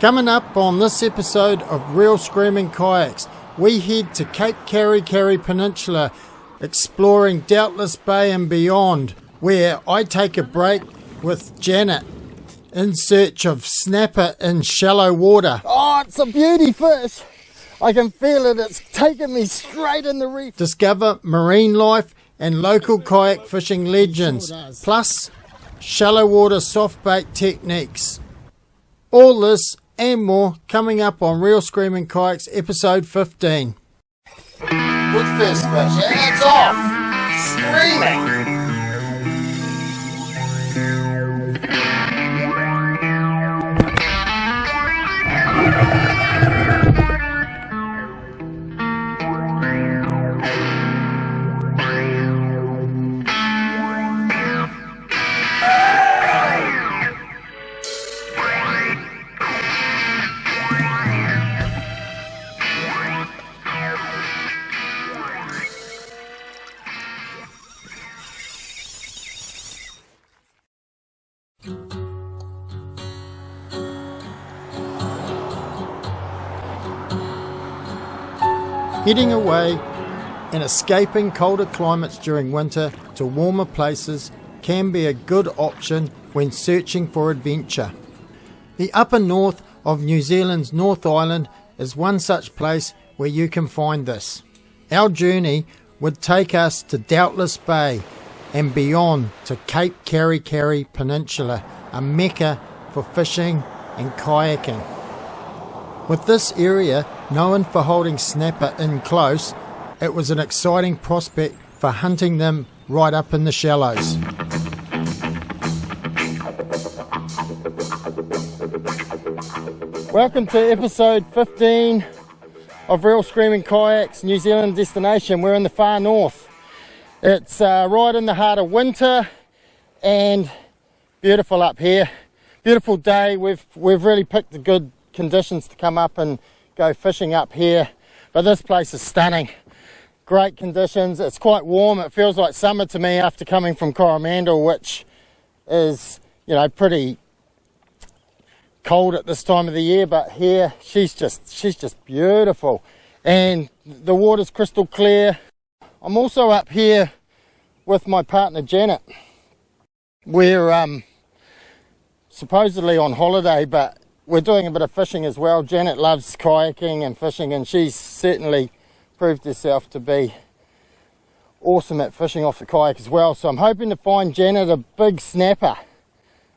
Coming up on this episode of Real Screaming Kayaks, we head to Cape Kayak Peninsula, exploring Doubtless Bay and beyond, where I take a break with Janet in search of snapper in shallow water. Oh, it's a beauty fish. I can feel it. It's taking me straight in the reef. Discover marine life and local kayak fishing legends, plus shallow water soft bait techniques. All this and more coming up on Real Screaming Kayaks episode 15. Good first fish, and it's off! Screaming! Heading away and escaping colder climates during winter to warmer places can be a good option when searching for adventure. The upper north of New Zealand's North Island is one such place where you can find this. Our journey would take us to Doubtless Bay and beyond to Cape Kayak Peninsula, a mecca for fishing and kayaking. With this area known for holding snapper in close, it was an exciting prospect for hunting them right up in the shallows. Welcome to episode 15 of Real Screaming Kayaks New Zealand destination. We're in the far north. It's right in the heart of winter and beautiful up here. Beautiful day. We've really picked the good conditions to come up and go fishing up here, but this place is stunning. Great conditions. It's quite warm. It feels like summer to me after coming from Coromandel, which is, you know, pretty cold at this time of the year, but here she's just beautiful and the water's crystal clear. I'm also up here with my partner Janet. We're supposedly on holiday, but we're doing a bit of fishing as well. Janet loves kayaking and fishing, and she's certainly proved herself to be awesome at fishing off the kayak as well. So I'm hoping to find Janet a big snapper.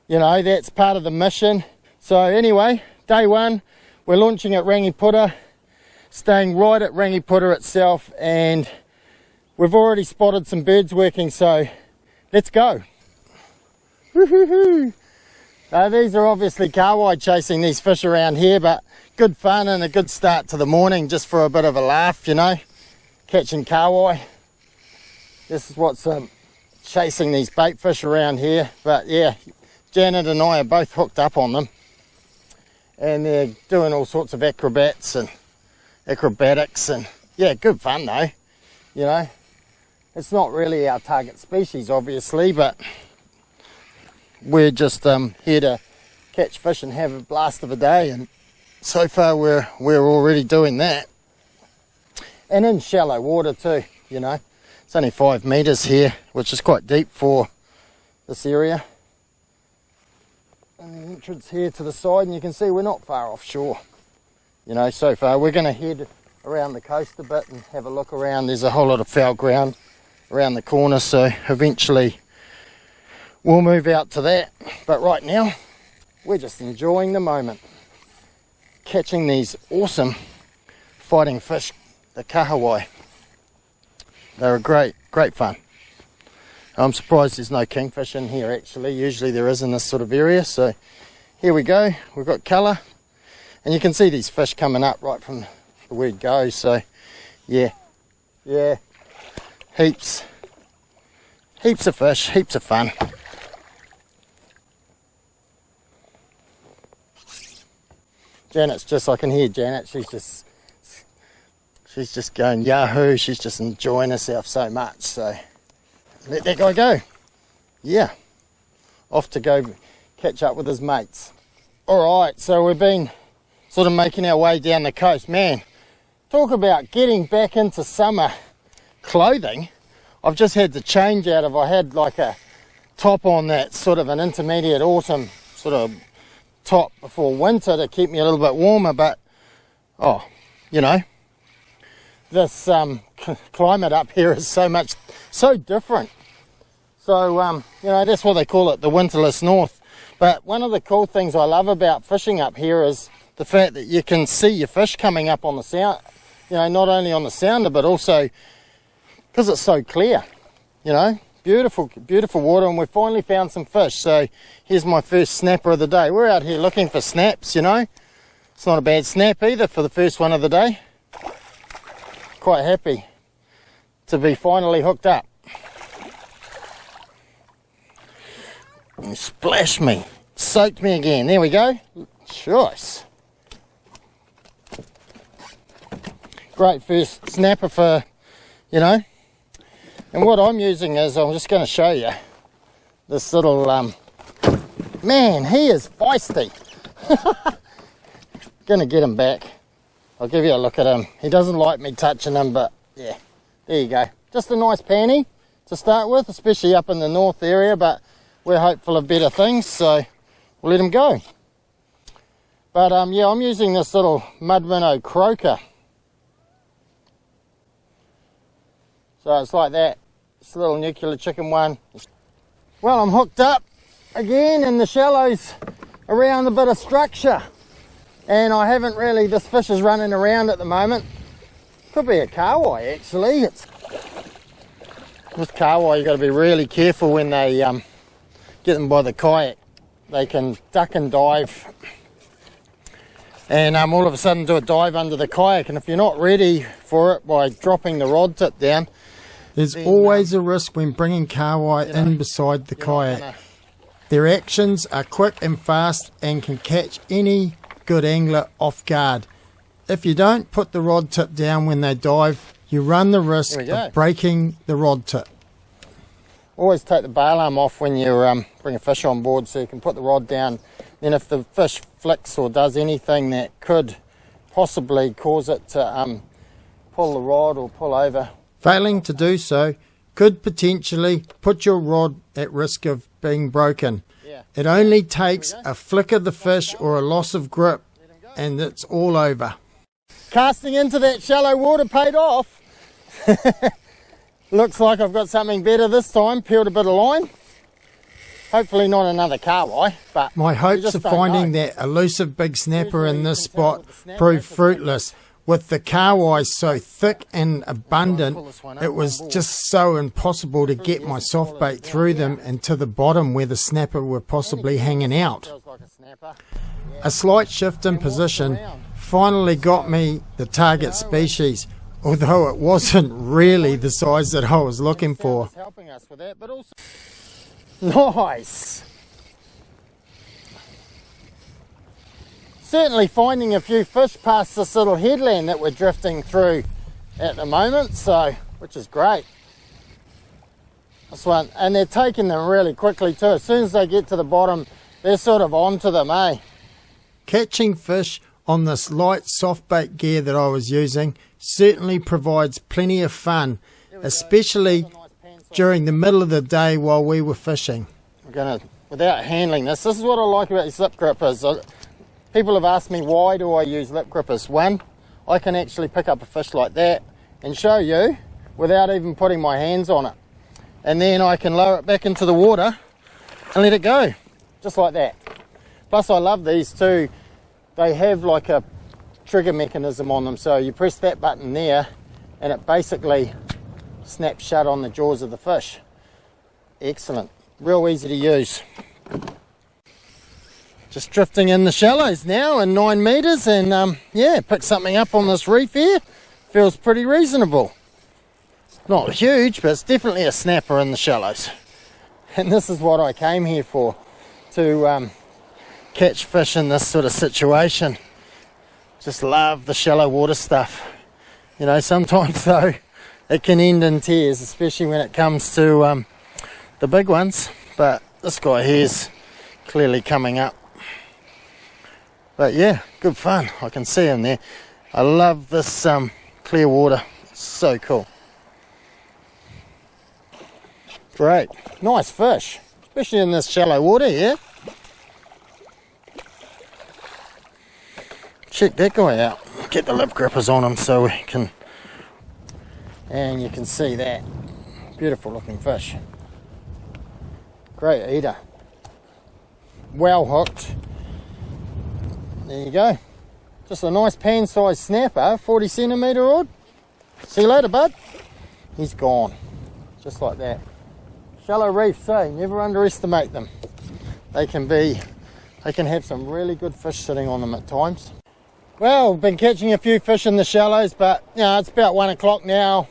You know, that's part of the mission. So anyway, day one, we're launching at Rangipura, staying right at Rangipura itself, and we've already spotted some birds working, so let's go. Woohoo! These are obviously kahawai chasing these fish around here, but good fun and a good start to the morning just for a bit of a laugh, you know, catching kahawai. This is what's chasing these bait fish around here, but yeah, Janet and I are both hooked up on them and they're doing all sorts of acrobatics and yeah, good fun though, you know. It's not really our target species obviously, but we're just here to catch fish and have a blast of a day, and so far we're already doing that. And in shallow water too, you know. It's only 5 meters here, which is quite deep for this area. And the entrance here to the side, and you can see we're not far offshore. You know, so far we're going to head around the coast a bit and have a look around. There's a whole lot of foul ground around the corner, so eventually we'll move out to that, but right now we're just enjoying the moment, catching these awesome fighting fish, the kahawai. They're great fun. I'm surprised there's no kingfish in here actually. Usually there is in this sort of area, so here we go. We've got colour, and you can see these fish coming up right from the word go, so yeah, heaps of fish, heaps of fun. Janet's just, I can hear Janet, she's just going yahoo, she's just enjoying herself so much, so let that guy go. Yeah, off to go catch up with his mates. Alright, so we've been sort of making our way down the coast. Man, talk about getting back into summer clothing. I've just had to change out of, I had like a top on that sort of an intermediate autumn sort of top before winter to keep me a little bit warmer, but oh, you know, this climate up here is so different. So you know, that's why they call it the winterless north. But one of the cool things I love about fishing up here is the fact that you can see your fish coming up on the sound, you know, not only on the sounder but also because it's so clear, you know. Beautiful, beautiful water, and we've finally found some fish. So here's my first snapper of the day. We're out here looking for snaps, you know. It's not a bad snap either for the first one of the day. Quite happy to be finally hooked up. And splash me, soaked me again. There we go. Choice. Great first snapper for, you know. And what I'm using is, I'm just going to show you this little, man, he is feisty. Gonna get him back. I'll give you a look at him. He doesn't like me touching him, but yeah, there you go. Just a nice panny to start with, especially up in the north area, but we're hopeful of better things, so we'll let him go. But yeah, I'm using this little mud minnow croaker. So it's like that. It's a little nuclear chicken one. Well, I'm hooked up again in the shallows around a bit of structure. And I haven't really, this fish is running around at the moment. Could be a kahawai actually. With kahawai, you've got to be really careful when they get them by the kayak. They can duck and dive. And all of a sudden do a dive under the kayak. And if you're not ready for it by dropping the rod tip down, there's always a risk when bringing kahawai in beside the kayak. Their actions are quick and fast and can catch any good angler off guard. If you don't put the rod tip down when they dive, you run the risk of breaking the rod tip. Always take the bail arm off when you bring a fish on board so you can put the rod down. Then if the fish flicks or does anything that could possibly cause it to pull the rod or pull over, failing to do so could potentially put your rod at risk of being broken. It only takes a flick of the fish or a loss of grip and it's all over. Casting into that shallow water paid off. Looks like I've got something better this time. Peeled a bit of line. Hopefully not another kahawai, but my hopes of finding that elusive big snapper in this spot proved fruitless. With the kahawai so thick and abundant, it was just so impossible to get my soft bait through them and to the bottom where the snapper were possibly hanging out. A slight shift in position finally got me the target species, although it wasn't really the size that I was looking for. Nice! Certainly finding a few fish past this little headland that we're drifting through at the moment, so which is great. This one, and they're taking them really quickly too. As soon as they get to the bottom, they're sort of onto them, eh? Catching fish on this light soft bait gear that I was using certainly provides plenty of fun, especially during the middle of the day while we were fishing. We're gonna, without handling this is what I like about these lip grippers. People have asked me, why do I use lip grippers? One, I can actually pick up a fish like that and show you without even putting my hands on it. And then I can lower it back into the water and let it go, just like that. Plus I love these too. They have like a trigger mechanism on them. So you press that button there and it basically snaps shut on the jaws of the fish. Excellent, real easy to use. Just drifting in the shallows now in 9 meters and yeah, picked something up on this reef here. Feels pretty reasonable. Not huge, but it's definitely a snapper in the shallows. And this is what I came here for, to catch fish in this sort of situation. Just love the shallow water stuff. You know, sometimes though, it can end in tears, especially when it comes to the big ones. But this guy here's clearly coming up. But yeah, good fun. I can see them there. I love this clear water. It's so cool. Great. Nice fish, especially in this shallow water here. Check that guy out. Get the lip grippers on him so we can, and you can see that. Beautiful looking fish. Great eater. Well hooked. There you go. Just a nice pan-sized snapper, 40 centimetre rod. See you later, bud. He's gone. Just like that. Shallow reefs, never underestimate them. They can have some really good fish sitting on them at times. Well, been catching a few fish in the shallows, but you know, it's about 1 o'clock now.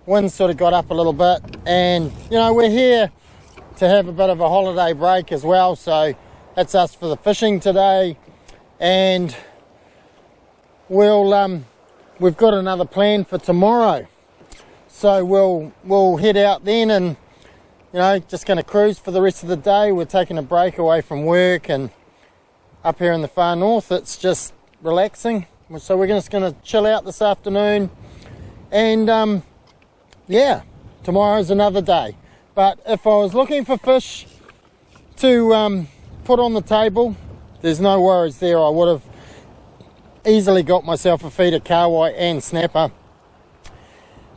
Wind's sort of got up a little bit, and you know, we're here to have a bit of a holiday break as well, so that's us for the fishing today. And we've got another plan for tomorrow, so we'll head out then, and you know, just going to cruise for the rest of the day. We're taking a break away from work, and up here in the far north it's just relaxing, so we're just going to chill out this afternoon, and yeah, tomorrow's another day. But if I was looking for fish to put on the table, there's no worries there. I would have easily got myself a feed of kahawai and snapper,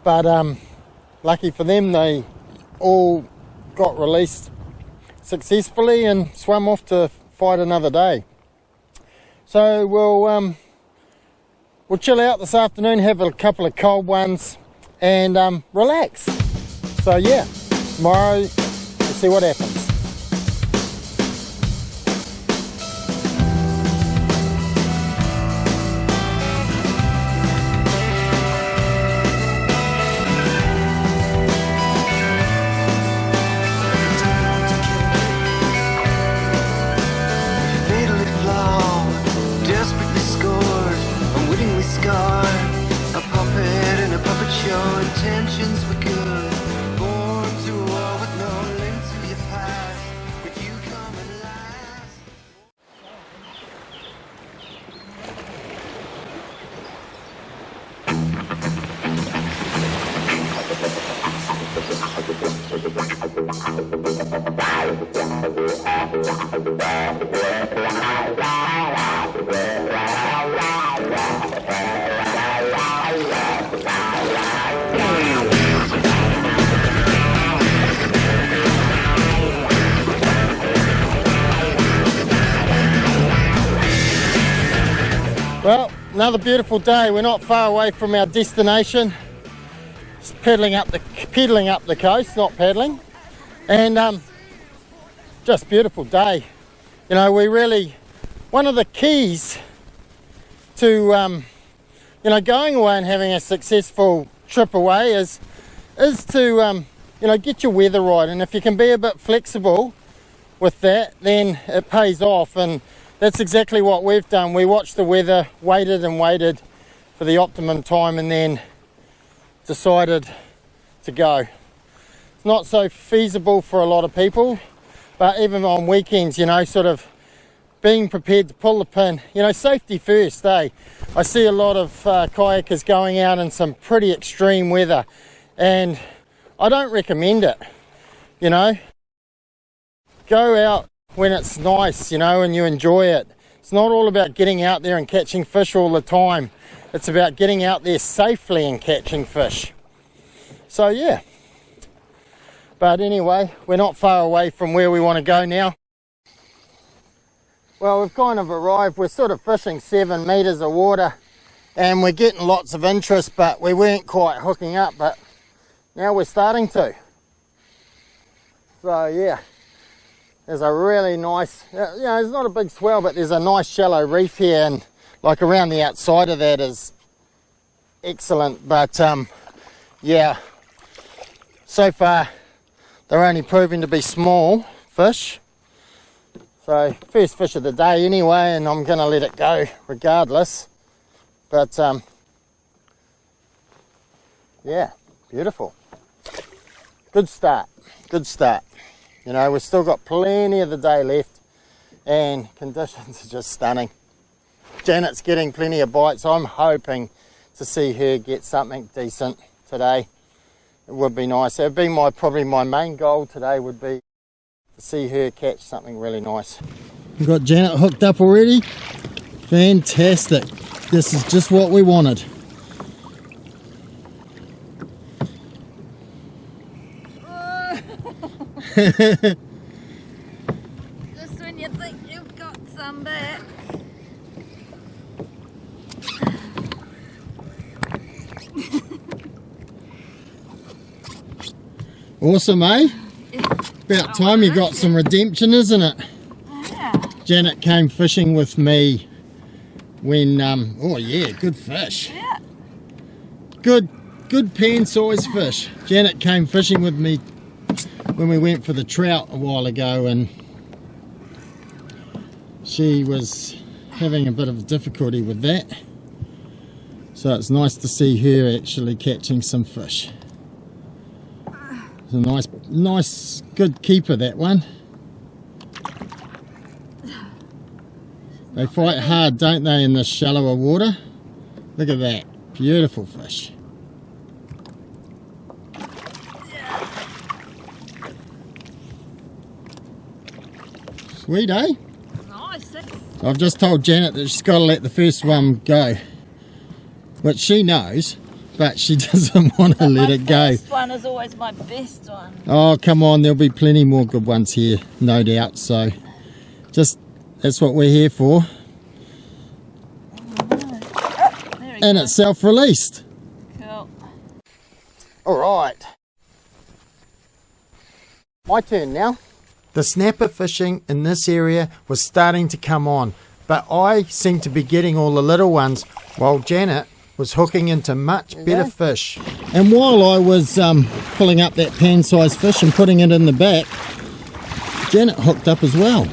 but lucky for them, they all got released successfully and swam off to fight another day. So we'll chill out this afternoon, have a couple of cold ones, and relax. So yeah, tomorrow we'll see what happens. Well, another beautiful day. We're not far away from our destination. Just pedaling up the coast, not paddling, and just beautiful day. You know, one of the keys to you know, going away and having a successful trip away is to you know, get your weather right, and if you can be a bit flexible with that, then it pays off. And that's exactly what we've done. We watched the weather, waited and waited for the optimum time, and then decided to go. It's not so feasible for a lot of people, but even on weekends, you know, sort of being prepared to pull the pin, you know, safety first, eh? I see a lot of kayakers going out in some pretty extreme weather, and I don't recommend it. You know, go out when it's nice, you know, and you enjoy it. It's not all about getting out there and catching fish all the time. It's about getting out there safely and catching fish. So yeah, but anyway, we're not far away from where we want to go now. Well, we've kind of arrived. We're sort of fishing 7 meters of water, and we're getting lots of interest, but we weren't quite hooking up, but now we're starting to. So yeah, there's a really nice, you know, it's not a big swell, but there's a nice shallow reef here, and like around the outside of that is excellent. But yeah, so far they're only proving to be small fish. So first fish of the day anyway, and I'm gonna let it go regardless. But yeah, beautiful. Good start, good start. You know, we've still got plenty of the day left, and conditions are just stunning. Janet's getting plenty of bites. I'm hoping to see her get something decent today. It would be nice. It would be probably my main goal today would be to see her catch something really nice. We've got Janet hooked up already. Fantastic. This is just what we wanted. Just when you think you've got some back. Awesome, eh? About time you got some redemption, isn't it? Yeah. Janet came fishing with me when, oh yeah, good fish. Yeah. Good pan size fish. Janet came fishing with me when we went for the trout a while ago, and she was having a bit of difficulty with that. So it's nice to see her actually catching some fish. It's a nice, good keeper, that one. They fight hard, don't they, in this shallower water? Look at that, beautiful fish. Sweet, eh? Nice. I've just told Janet that she's got to let the first one go, which she knows, but she doesn't want to let it go. The first one is always my best one. Oh, come on, there'll be plenty more good ones here, no doubt. So, just that's what we're here for. And it's self-released. Cool. All right, my turn now. The snapper fishing in this area was starting to come on, but I seemed to be getting all the little ones while Janet was hooking into much better fish. And while I was pulling up that pan-sized fish and putting it in the back, Janet hooked up as well.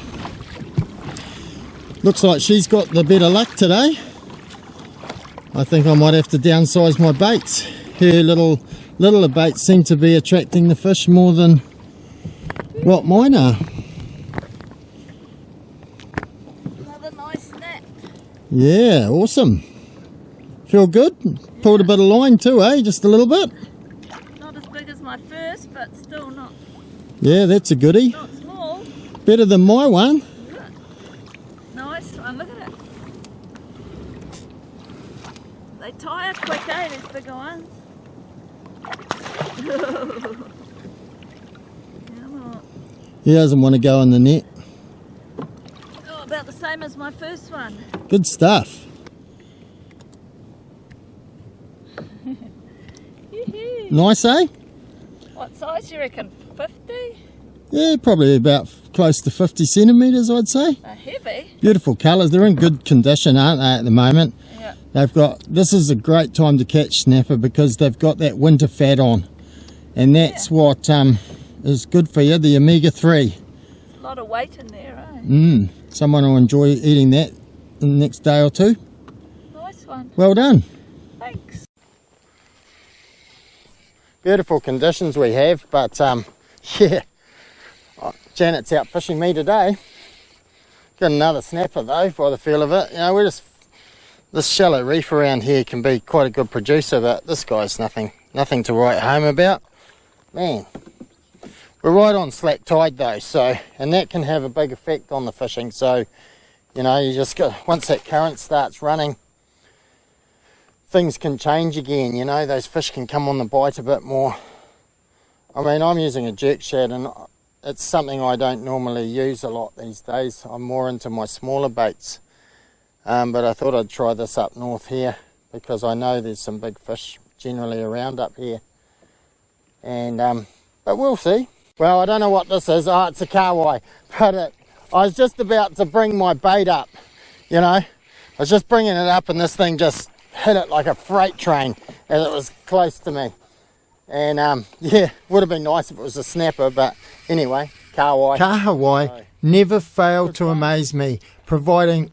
Looks like she's got the better luck today. I think I might have to downsize my baits. Her littler baits seem to be attracting the fish more than what mine are. Another nice snap. Yeah, awesome. Feel good? Pulled a bit of line too, eh? Just a little bit? Not as big as my first, but still not Yeah, that's a goodie. small. Better than my one. Nice one, look at it. They tire quick, eh, these bigger ones. Come on. He doesn't want to go in the net. Oh, about the same as my first one. Good stuff. Nice, eh? What size you reckon? 50? Yeah, probably about close to 50 centimetres, I'd say. They're heavy. Beautiful colours. They're in good condition, aren't they, at the moment? Yeah. They've got, this is a great time to catch snapper because they've got that winter fat on. And that's what is good for you, the omega-3. A lot of weight in there, eh? Someone will enjoy eating that in the next day or two. Nice one. Well done. Thanks. Beautiful conditions we have, but yeah, Janet's out fishing me today. Got another snapper though, by the feel of it. You know, this shallow reef around here can be quite a good producer, but this guy's nothing to write home about. Man, we're right on slack tide though, so, and that can have a big effect on the fishing. So, you know, you just got, once that current starts running, things can change again, you know, those fish can come on the bite a bit more. I mean, I'm using a jerk shad and it's something I don't normally use a lot these days. I'm more into my smaller baits. But I thought I'd try this up north here because I know there's some big fish generally around up here. And, but we'll see. Well, I don't know what this is. Oh, it's a kahawai. But I was just about to bring my bait up, you know. I was just bringing it up and this thing just hit it like a freight train as it was close to me. And yeah, would have been nice if it was a snapper, but anyway, kahawai. Kahawai never failed to amaze me, providing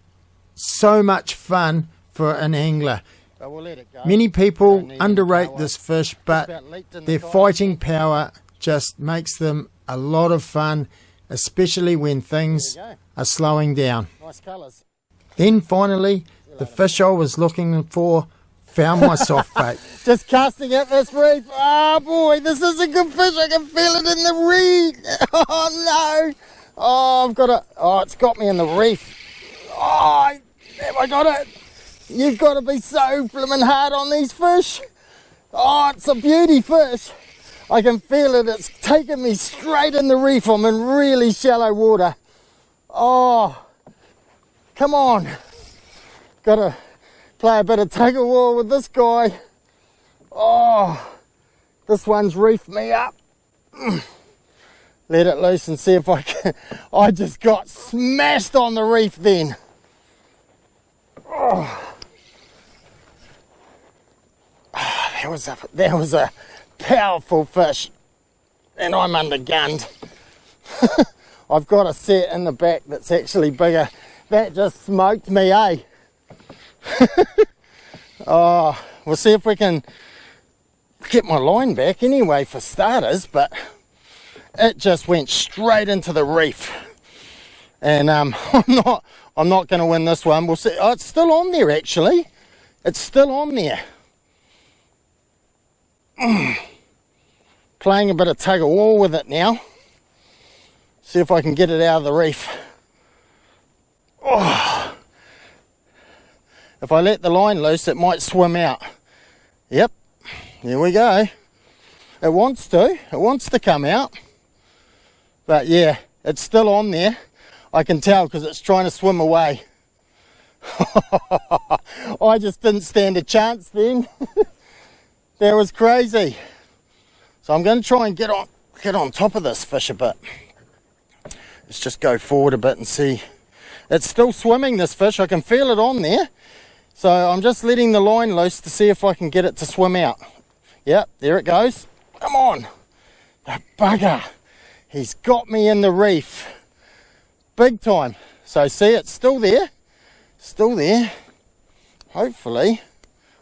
so much fun for an angler. But we'll let it go. Many people underrate this fish, but about leaked in the their kayak. fighting power just makes them a lot of fun, especially when things There you go. are slowing down. Nice colours. Then finally, The fish I was looking for found my soft bait. Just casting at this reef. Oh boy, this is a good fish. I can feel it in the reef. Oh no. Oh, I've got it. Oh, it's got me in the reef. Oh, have I got it? You've got to be so flippin' hard on these fish. Oh, it's a beauty fish. I can feel it. It's taking me straight in the reef. I'm in really shallow water. Oh, come on. Got to play a bit of tug of war with this guy. Oh, this one's reefed me up. Let it loose and see if I can. I just got smashed on the reef then. Oh. That was a powerful fish, and I'm undergunned. I've got a set in the back that's actually bigger. That just smoked me, eh? Oh, we'll see if we can get my line back anyway for starters, but it just went straight into the reef, and I'm not going to win this one. We'll see. Oh, it's still on there actually. It's still on there. Playing a bit of tug of war with it now. See if I can get it out of the reef. Oh. If I let the line loose, it might swim out. Yep, here we go. It wants to come out. But yeah, it's still on there. I can tell because it's trying to swim away. I just didn't stand a chance then. That was crazy. So I'm going to try and get on top of this fish a bit. Let's just go forward a bit and see. It's still swimming, this fish. I can feel it on there. So I'm just letting the line loose to see if I can get it to swim out. Yep, there it goes. Come on. The bugger. He's got me in the reef. Big time. So see, it's still there. Still there. Hopefully.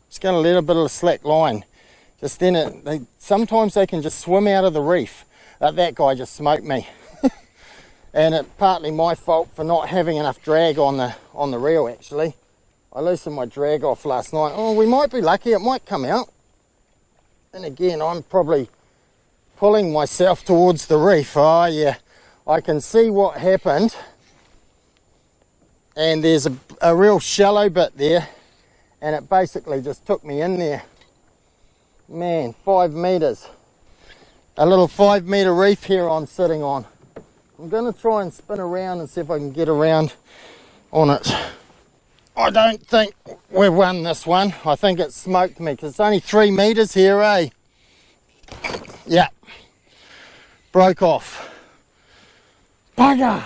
Just going to let a bit of a slack line. Just then, sometimes they can just swim out of the reef. That guy just smoked me. And it's partly my fault for not having enough drag on the reel actually. I loosened my drag off last night. Oh, we might be lucky, it might come out. And again, I'm probably pulling myself towards the reef. Oh yeah, I can see what happened. And there's a real shallow bit there. And it basically just took me in there. Man, 5 meters. A little 5 meter reef here I'm sitting on. I'm going to try and spin around and see if I can get around on it. I don't think we've won this one. I think it smoked me because it's only 3 meters here, eh? Yeah. Broke off. Bugger!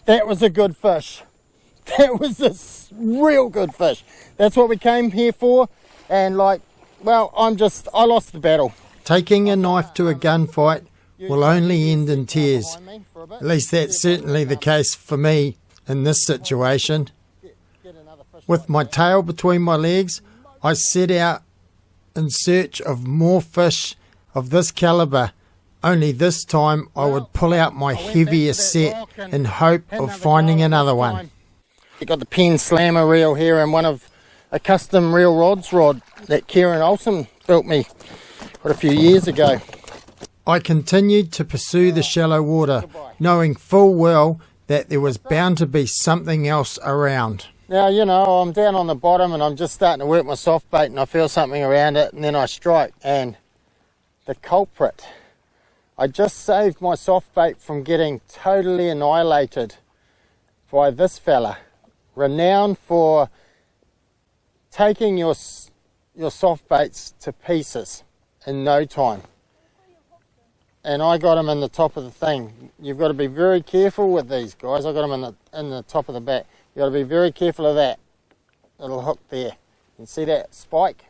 That was a good fish. That was a real good fish. That's what we came here for. And well, I lost the battle. Taking a knife to a gunfight will only end in tears. At least that's certainly the case for me in this situation. With my tail between my legs, I set out in search of more fish of this calibre. Only this time I would pull out my heaviest set in hope of finding another one. You got the Penn Slammer reel here and one of a custom reel rod that Kieran Olsen built me quite a few years ago. I continued to pursue the shallow water, knowing full well that there was bound to be something else around. Now, you know, I'm down on the bottom and I'm just starting to work my soft bait and I feel something around it and then I strike. And the culprit, I just saved my soft bait from getting totally annihilated by this fella, renowned for taking your soft baits to pieces in no time. And I got him in the top of the thing. You've got to be very careful with these guys. I got him in the top of the back. You've got to be very careful of that little hook there. You can see that spike?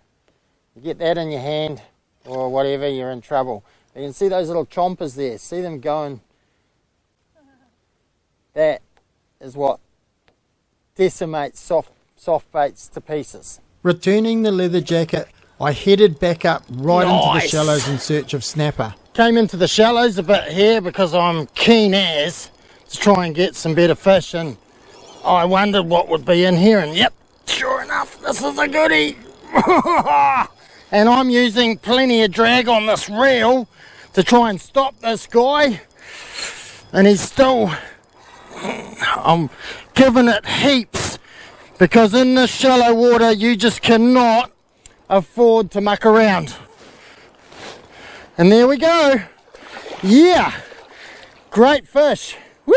You get that in your hand or whatever, you're in trouble. You can see those little chompers there. See them going? That is what decimates soft baits to pieces. Returning the leather jacket, I headed back up right into the shallows in search of snapper. Came into the shallows a bit here because I'm keen as to try and get some better fish, and I wondered what would be in here, and yep, sure This is a goodie. And I'm using plenty of drag on this reel to try and stop this guy. And he's still, I'm giving it heaps, because in this shallow water you just cannot afford to muck around. And there we go. Yeah, great fish. Woo!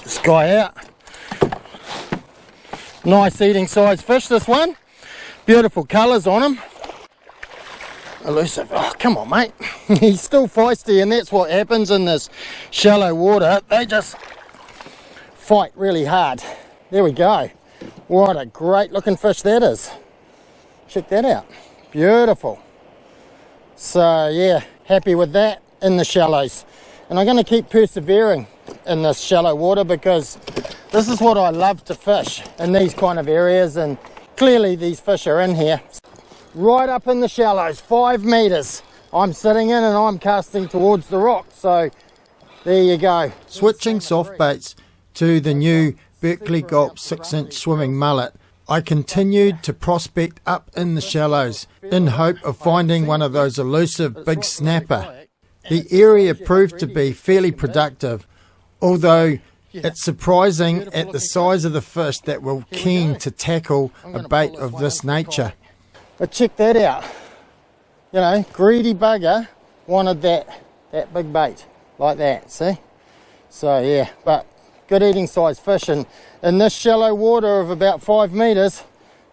This guy out. Nice eating size fish, this one. Beautiful colours on him. Elusive. Oh, come on, mate. He's still feisty, and that's what happens in this shallow water. They just fight really hard. There we go. What a great looking fish that is. Check that out. Beautiful. So yeah, happy with that in the shallows. And I'm going to keep persevering in this shallow water, because this is what I love to fish in these kind of areas, and clearly these fish are in here. Right up in the shallows, 5 metres. I'm sitting in and I'm casting towards the rock, so there you go. Switching soft baits to the new Berkeley Gulp 6-inch swimming mullet, I continued to prospect up in the shallows in hope of finding one of those elusive big snapper. The area proved to be fairly productive, although it's surprising at the size of the fish that were keen to tackle a bait of this nature. But check that out. You know, greedy bugger wanted that big bait like that, see? So yeah, but good eating size fish, and in this shallow water of about 5 metres,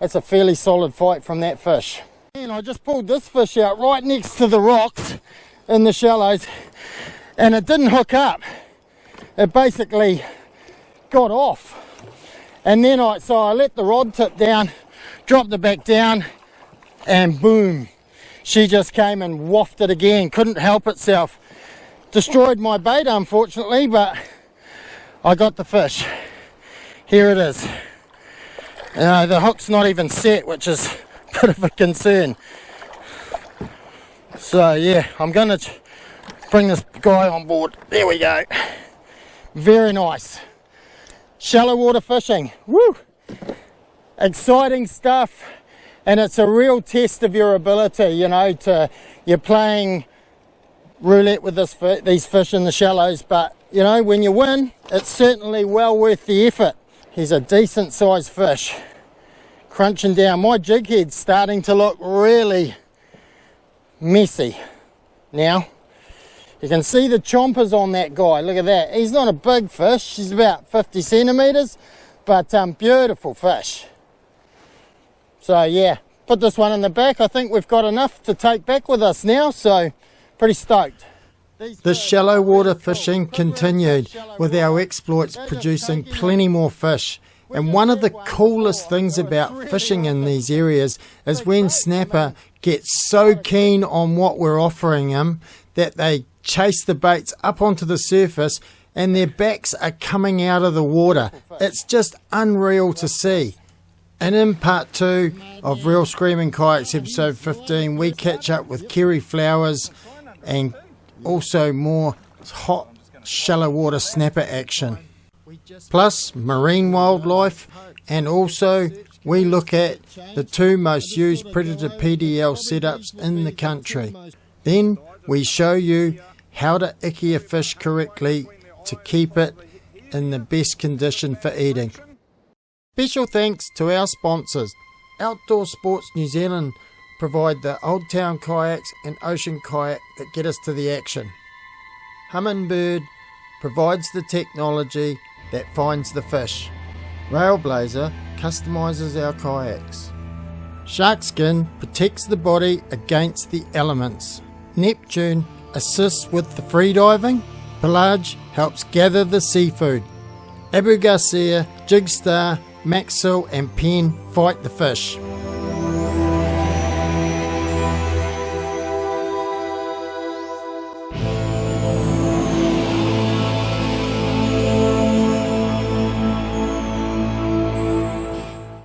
it's a fairly solid fight from that fish. And I just pulled this fish out right next to the rocks in the shallows, and it didn't hook up. It basically got off. And then I let the rod tip down, dropped it back down, and boom, she just came and wafted again. Couldn't help itself. Destroyed my bait, unfortunately, but I got the fish. Here it is. The hook's not even set, which is a bit of a concern. So yeah, I'm going to bring this guy on board. There we go. Very nice. Shallow water fishing. Woo! Exciting stuff. And it's a real test of your ability, you know, you're playing roulette with these fish in the shallows, but, you know, when you win, it's certainly well worth the effort. He's a decent sized fish. Crunching down. My jig head's starting to look really messy now. You can see the chompers on that guy. Look at that. He's not a big fish. He's about 50 centimetres, but beautiful fish. So yeah, put this one in the back. I think we've got enough to take back with us now, so pretty stoked. The shallow water fishing continued, with our exploits producing plenty more fish. And one of the coolest things about fishing in these areas is when snapper gets so keen on what we're offering them that they chase the baits up onto the surface and their backs are coming out of the water. It's just unreal to see. And in part 2 of Real Screaming Kayaks episode 15, we catch up with Kerry Flowers and also more hot shallow water snapper action. Plus marine wildlife, and also we look at the 2 most used predator PDL setups in the country. Then we show you how to icky a fish correctly to keep it in the best condition for eating. Special thanks to our sponsors. Outdoor Sports New Zealand provide the Old Town kayaks and Ocean kayak that get us to the action. Humminbird provides the technology that finds the fish. Railblazer customises our kayaks. Sharkskin protects the body against the elements. Neptune assists with the freediving. Pelage helps gather the seafood. Abu Garcia, Jigstar, Maxwell and Penn fight the fish.